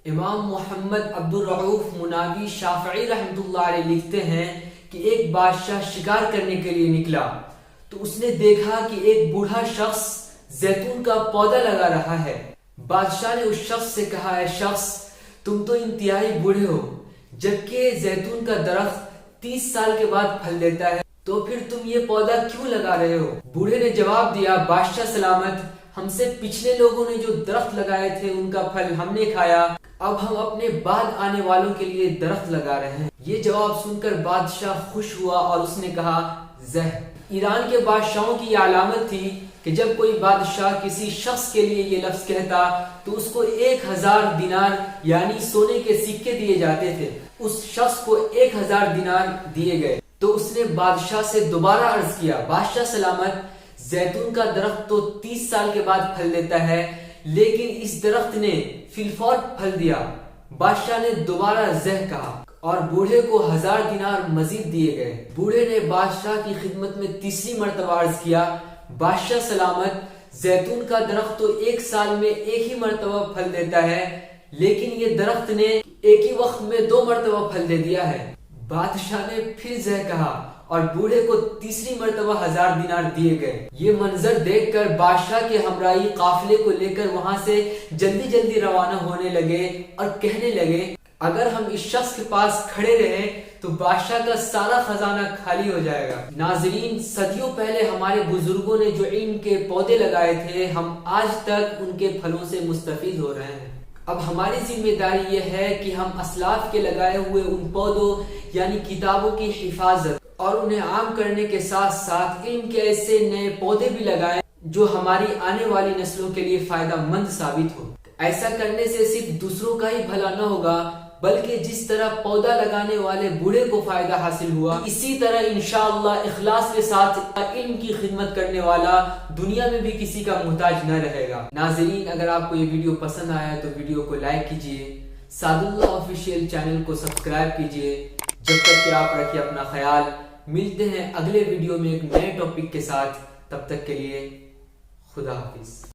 امام محمد عبد الرؤوف مناوی شافعی رحمۃ اللہ علیہ لکھتے ہیں کہ ایک بادشاہ شکار کرنے کے لیے نکلا تو اس نے دیکھا کہ ایک بوڑھا شخص زیتون کا پودا لگا رہا ہے۔ بادشاہ نے اس شخص سے کہا، اے شخص، تم تو انتہائی بوڑھے ہو، جبکہ زیتون کا درخت 30 سال کے بعد پھل دیتا ہے، تو پھر تم یہ پودا کیوں لگا رہے ہو؟ بوڑھے نے جواب دیا، بادشاہ سلامت، ہم سے پچھلے لوگوں نے جو درخت لگائے تھے ان کا پھل ہم نے کھایا، اب ہم اپنے بعد آنے والوں کے لیے درخت لگا رہے ہیں۔ یہ جواب سن کر بادشاہ خوش ہوا اور اس نے کہا، زہ۔ ایران کے بادشاہوں کی یہ علامت تھی کہ جب کوئی بادشاہ کسی شخص کے لیے یہ لفظ کہتا تو اس کو 1000 دینار یعنی سونے کے سکے دیے جاتے تھے۔ اس شخص کو 1000 دینار دیے گئے تو اس نے بادشاہ سے دوبارہ عرض کیا، بادشاہ سلامت، زیتون کا درخت تو 30 سال کے بعد پھل دیتا ہے، لیکن اس درخت نے فی الفور پھل دیا۔ بادشاہ نے دوبارہ زہ کہا اور بوڑھے کو 1000 دینار مزید دیے گئے۔ بوڑھے نے بادشاہ کی خدمت میں تیسری مرتبہ عرض کیا، بادشاہ سلامت، زیتون کا درخت تو 1 سال میں ایک ہی مرتبہ پھل دیتا ہے، لیکن یہ درخت نے ایک ہی وقت میں 2 مرتبہ پھل دے دیا ہے۔ بادشاہ نے پھر زہ کہا اور بوڑھے کو تیسری مرتبہ 1000 دینار دیے گئے۔ یہ منظر دیکھ کر بادشاہ کے ہمراہی قافلے کو لے کر وہاں سے جلدی جلدی روانہ ہونے لگے اور کہنے لگے، اگر ہم اس شخص کے پاس کھڑے رہے تو بادشاہ کا سارا خزانہ خالی ہو جائے گا۔ ناظرین، صدیوں پہلے ہمارے بزرگوں نے جو علم کے پودے لگائے تھے، ہم آج تک ان کے پھلوں سے مستفید ہو رہے ہیں۔ اب ہماری ذمہ داری یہ ہے کہ ہم اسلاف کے لگائے ہوئے ان پودوں یعنی کتابوں کی حفاظت اور انہیں عام کرنے کے ساتھ ساتھ علم کے ایسے نئے پودے بھی لگائیں جو ہماری آنے والی نسلوں کے لیے فائدہ مند ثابت ہو۔ ایسا کرنے سے صرف دوسروں کا ہی بھلا نہ ہوگا، بلکہ جس طرح پودا لگانے والے بوڑھے کو فائدہ حاصل ہوا، اسی طرح انشاءاللہ اخلاص کے ساتھ علم کی خدمت کرنے والا دنیا میں بھی کسی کا محتاج نہ رہے گا۔ ناظرین، اگر آپ کو یہ ویڈیو پسند آیا تو ویڈیو کو لائک کیجئے، سعد اللہ آفیشیل چینل کو سبسکرائب کیجئے۔ جب تک کہ آپ رکھیے اپنا خیال، ملتے ہیں اگلے ویڈیو میں ایک نئے ٹاپک کے ساتھ، تب تک کے لیے خدا حافظ۔